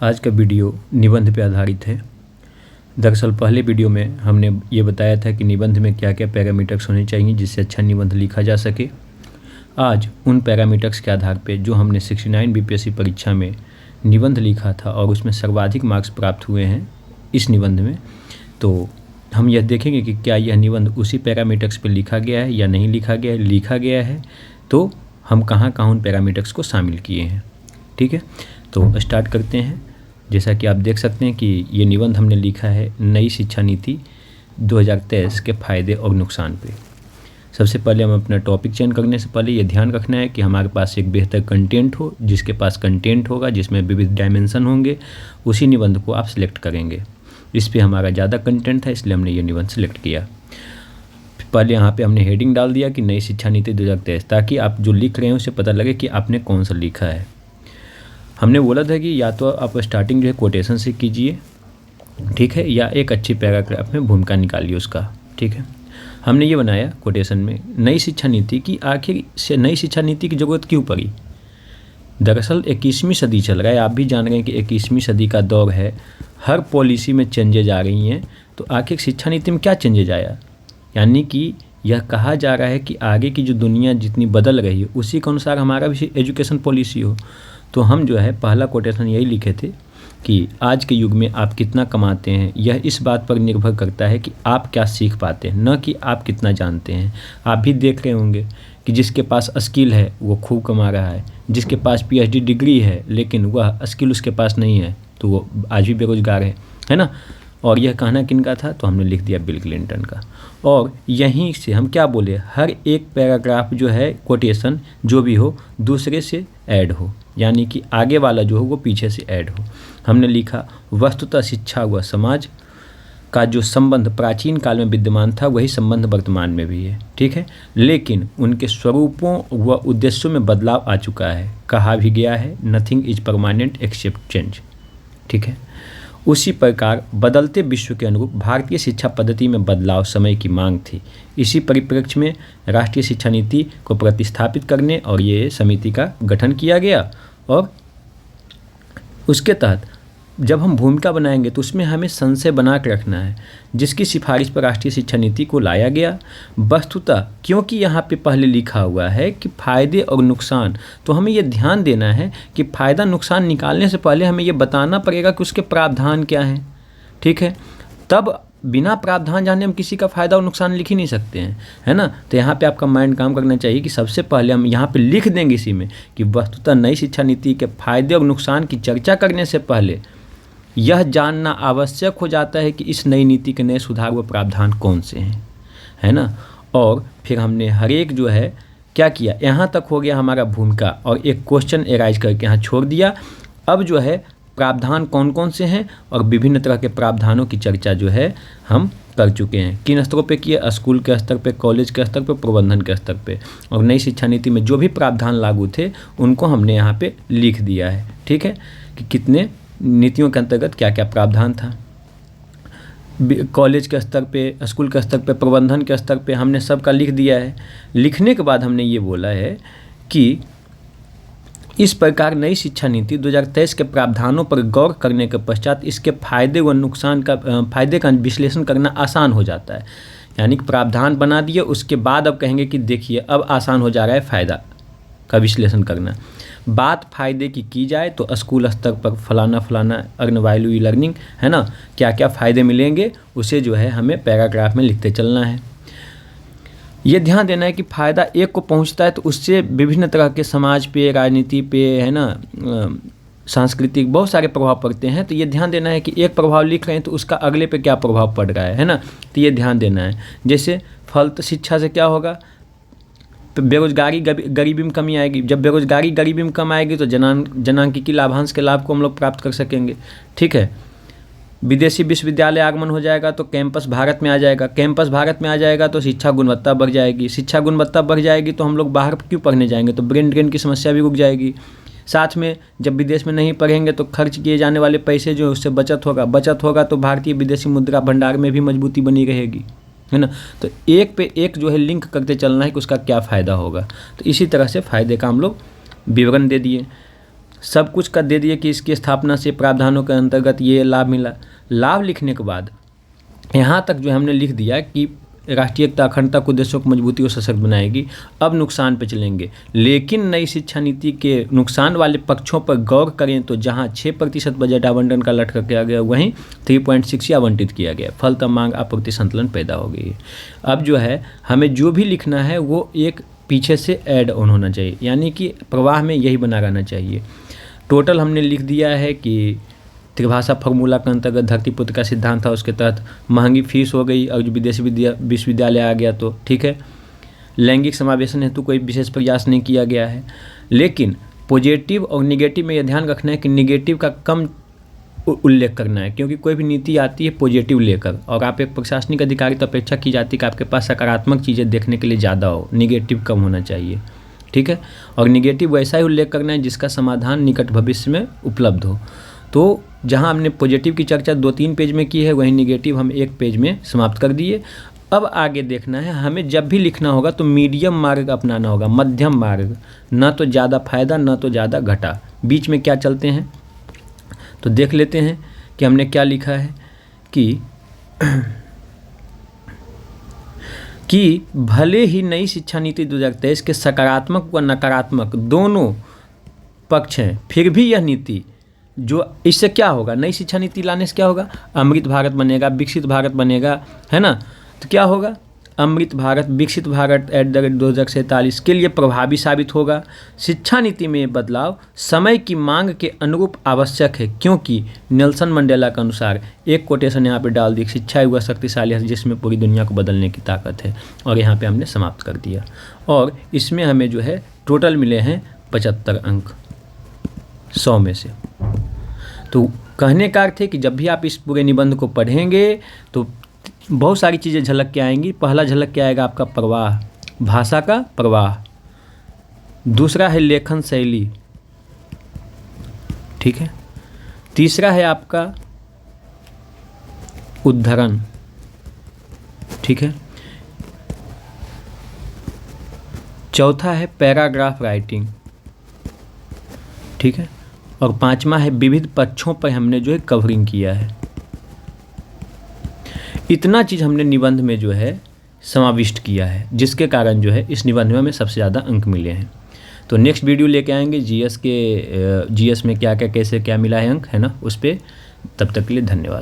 आज का वीडियो निबंध पे आधारित है। दरअसल पहले वीडियो में हमने ये बताया था कि निबंध में क्या क्या पैरामीटर्स होने चाहिए जिससे अच्छा निबंध लिखा जा सके। आज उन पैरामीटर्स के आधार पे जो हमने 69 बीपीएससी परीक्षा में निबंध लिखा था और उसमें सर्वाधिक मार्क्स प्राप्त हुए हैं इस निबंध में, तो हम यह देखेंगे कि क्या यह निबंध उसी पैरामीटर्स पे लिखा गया है या नहीं लिखा गया है तो हम कहाँ उन पैरामीटर्स को शामिल किए हैं। ठीक है, तो स्टार्ट करते हैं। जैसा कि आप देख सकते हैं कि ये निबंध हमने लिखा है नई शिक्षा नीति 2023 के फ़ायदे और नुकसान पे। सबसे पहले हम अपना टॉपिक चयन करने से पहले ये ध्यान रखना है कि हमारे पास एक बेहतर कंटेंट हो। जिसके पास कंटेंट होगा जिसमें विविध डायमेंशन होंगे उसी निबंध को आप सिलेक्ट करेंगे। इस पे हमारा ज़्यादा कंटेंट है इसलिए हमने ये निबंध सिलेक्ट किया। पहले यहाँ पे हमने हेडिंग डाल दिया कि नई शिक्षा नीति 2023, ताकि आप जो लिख रहे हैं उसे पता लगे कि आपने कौन सा लिखा है। हमने बोला था कि या तो आप स्टार्टिंग जो है कोटेशन से कीजिए, ठीक है, या एक अच्छी पैराग्राफ में भूमिका निकालिए उसका। ठीक है, हमने ये बनाया कोटेशन में नई शिक्षा नीति की। आखिर से नई शिक्षा नीति की ज़रूरत क्यों पड़ी? दरअसल 21वीं सदी चल रहा है, आप भी जान रहे हैं कि 21वीं सदी का दौर है, हर पॉलिसी में चेंजेज आ रही हैं। तो आखिर शिक्षा नीति में क्या चेंजेज आया? यानी कि यह कहा जा रहा है कि आगे की जो दुनिया जितनी बदल रही है उसी के अनुसार हमारा भी एजुकेशन पॉलिसी हो। तो हम जो है पहला कोटेशन यही लिखे थे कि आज के युग में आप कितना कमाते हैं यह इस बात पर निर्भर करता है कि आप क्या सीख पाते हैं, न कि आप कितना जानते हैं। आप भी देख रहे होंगे कि जिसके पास स्किल है वो खूब कमा रहा है, जिसके पास पीएचडी डिग्री है लेकिन वह स्किल उसके पास नहीं है तो वो आज भी बेरोजगार है ना। और यह कहना किनका था? तो हमने लिख दिया बिल क्लिंटन का। और यहीं से हम क्या बोले, हर एक पैराग्राफ जो है कोटेशन जो भी हो दूसरे से ऐड हो, यानी कि आगे वाला जो हो वो पीछे से ऐड हो। हमने लिखा वस्तुतः शिक्षा व समाज का जो संबंध प्राचीन काल में विद्यमान था वही संबंध वर्तमान में भी है। ठीक है, लेकिन उनके स्वरूपों व उद्देश्यों में बदलाव आ चुका है। कहा भी गया है nothing is permanent except change. ठीक है, उसी प्रकार बदलते विश्व के अनुरूप भारतीय शिक्षा पद्धति में बदलाव समय की मांग थी। इसी परिप्रेक्ष्य में राष्ट्रीय शिक्षा नीति को प्रतिस्थापित करने और ये समिति का गठन किया गया। और उसके तहत जब हम भूमिका बनाएंगे तो उसमें हमें संशय बना के रखना है, जिसकी सिफारिश पर राष्ट्रीय शिक्षा नीति को लाया गया। वस्तुतः क्योंकि यहाँ पे पहले लिखा हुआ है कि फ़ायदे और नुकसान, तो हमें ये ध्यान देना है कि फ़ायदा नुकसान निकालने से पहले हमें ये बताना पड़ेगा कि उसके प्रावधान क्या हैं। ठीक है, तब बिना प्रावधान जाने हम किसी का फ़ायदा और नुकसान लिख ही नहीं सकते हैं, है ना। तो यहाँ पे आपका माइंड काम करना चाहिए कि सबसे पहले हम यहाँ पे लिख देंगे इसी में कि वस्तुतः नई शिक्षा नीति के फ़ायदे और नुकसान की चर्चा करने से पहले यह जानना आवश्यक हो जाता है कि इस नई नीति के नए सुधार व प्रावधान कौन से हैं, है ना। और फिर हमने हर एक जो है क्या किया, यहाँ तक हो गया हमारा भूमिका, और एक क्वेश्चन एराइज करके यहाँ छोड़ दिया। अब जो है प्रावधान कौन कौन से हैं और विभिन्न तरह के प्रावधानों की चर्चा जो है हम कर चुके हैं। किन स्तरों पे किए? स्कूल के स्तर पे, कॉलेज के स्तर पे, प्रबंधन के स्तर पे। और नई शिक्षा नीति में जो भी प्रावधान लागू थे उनको हमने यहाँ पे लिख दिया है। ठीक है, कि कितने नीतियों के अंतर्गत क्या क्या प्रावधान था। कॉलेज के स्तर पे, स्कूल के स्तर पे, प्रबंधन के स्तर पे हमने सबका लिख दिया है। लिखने के बाद हमने ये बोला है कि इस प्रकार नई शिक्षा नीति 2023 के प्रावधानों पर गौर करने के पश्चात इसके फायदे व नुकसान का फायदे का विश्लेषण करना आसान हो जाता है। यानी कि प्रावधान बना दिए, उसके बाद अब कहेंगे कि देखिए अब आसान हो जा रहा है फ़ायदा का विश्लेषण करना। बात फ़ायदे की जाए तो स्कूल स्तर पर फलाना अर्न वैल्यू ई लर्निंग, है ना, क्या क्या फ़ायदे मिलेंगे उसे जो है हमें पैराग्राफ में लिखते चलना है। ये ध्यान देना है कि फ़ायदा एक को पहुंचता है तो उससे विभिन्न तरह के समाज पे, राजनीति पे, है ना, सांस्कृतिक बहुत सारे प्रभाव पड़ते हैं। तो ये ध्यान देना है कि एक प्रभाव लिख रहे हैं तो उसका अगले पे क्या प्रभाव पड़ रहा है ना। तो ये ध्यान देना है। जैसे फल शिक्षा से क्या होगा, बेरोजगारी गरीबी में कमी आएगी। जब बेरोजगारी गरीबी में कम आएगी तो जनांकिकी लाभांश के लाभ को हम लोग प्राप्त कर सकेंगे। ठीक है, विदेशी विश्वविद्यालय आगमन हो जाएगा तो कैंपस भारत में आ जाएगा। कैंपस भारत में आ जाएगा तो शिक्षा गुणवत्ता बढ़ जाएगी। शिक्षा गुणवत्ता बढ़ जाएगी तो हम लोग बाहर क्यों पढ़ने जाएंगे, तो ब्रेन ड्रेन की समस्या भी रुक जाएगी। साथ में जब विदेश में नहीं पढ़ेंगे तो खर्च किए जाने वाले पैसे जो उससे बचत होगा तो भारतीय विदेशी मुद्रा भंडार में भी मजबूती बनी रहेगी, है ना। तो एक पे एक जो है लिंक करते चलना है कि उसका क्या फ़ायदा होगा। तो इसी तरह से फ़ायदे का हम लोग विवरण दे दिए। सब कुछ कर दे दिए कि इसकी स्थापना से प्रावधानों के अंतर्गत ये लाभ मिला। लाभ लिखने के बाद यहाँ तक जो हमने लिख दिया कि राष्ट्रीय एकता अखंडता को उद्देश्यों को मजबूती और सशक्त बनाएगी। अब नुकसान पे चलेंगे, लेकिन नई शिक्षा नीति के नुकसान वाले पक्षों पर गौर करें तो जहां 6% बजट आवंटन का लक्ष्य किया गया वहीं 3.6 आवंटित किया गया। फलतः मांग आपूर्ति संतुलन पैदा हो गई। अब जो है हमें जो भी लिखना है वो एक पीछे से ऐड ऑन होना चाहिए, यानी कि प्रवाह में यही बना रहना चाहिए। टोटल हमने लिख दिया है कि त्रिभाषा फार्मूला के अंतर्गत धरतीपुत्र का सिद्धांत था, उसके तहत महंगी फीस हो गई और जो विदेशी विश्वविद्यालय आ गया तो ठीक है। लैंगिक समावेशन हेतु कोई विशेष प्रयास नहीं किया गया है, लेकिन पॉजिटिव और निगेटिव में यह ध्यान रखना है कि निगेटिव का कम उल्लेख करना है, क्योंकि कोई भी नीति आती है पॉजिटिव लेकर और आप एक प्रशासनिक अधिकारी तो अपेक्षा की जाती है कि आपके पास सकारात्मक चीज़ें देखने के लिए ज़्यादा हो, निगेटिव कम होना चाहिए, ठीक है। और निगेटिव वैसा ही उल्लेख करना है जिसका समाधान निकट भविष्य में उपलब्ध हो। तो जहां हमने पॉजिटिव की चर्चा 2-3 पेज में की है, वहीं निगेटिव हम 1 पेज में समाप्त कर दिए। अब आगे देखना है, हमें जब भी लिखना होगा तो मीडियम मार्ग अपनाना होगा, मध्यम मार्ग, ना तो ज़्यादा फायदा ना तो ज़्यादा घाटा, बीच में क्या चलते हैं। तो देख लेते हैं कि हमने क्या लिखा है कि भले ही नई शिक्षा नीति 2023 के सकारात्मक व नकारात्मक दोनों पक्ष हैं, फिर भी यह नीति जो इससे क्या होगा, नई शिक्षा नीति लाने से क्या होगा, अमृत भारत बनेगा, विकसित भारत बनेगा, है ना। तो क्या होगा, अमृत भारत, विकसित भारत @ 2047 के लिए प्रभावी साबित होगा। शिक्षा नीति में बदलाव समय की मांग के अनुरूप आवश्यक है, क्योंकि नेल्सन मंडेला के अनुसार, एक कोटेशन यहाँ पे डाल दी, शिक्षा युवा शक्तिशाली है जिसमें पूरी दुनिया को बदलने की ताकत है, और यहाँ पे हमने समाप्त कर दिया। और इसमें हमें जो है टोटल मिले हैं 75 अंक 100 में से। तो कहने का अर्थ है कि जब भी आप इस पूरे निबंध को पढ़ेंगे तो बहुत सारी चीज़ें झलक के आएंगी। पहला झलक के आएगा आपका प्रवाह, भाषा का प्रवाह। दूसरा है लेखन शैली, ठीक है। तीसरा है आपका उद्धरण, ठीक है। चौथा है पैराग्राफ राइटिंग, ठीक है। और 5वां है विविध पक्षों पर हमने जो है कवरिंग किया है। इतना चीज़ हमने निबंध में जो है समाविष्ट किया है, जिसके कारण जो है इस निबंध में हमें सबसे ज़्यादा अंक मिले हैं। तो नेक्स्ट वीडियो लेके आएंगे जीएस में क्या क्या कैसे क्या मिला है अंक, है ना, उस पर। तब तक के लिए धन्यवाद।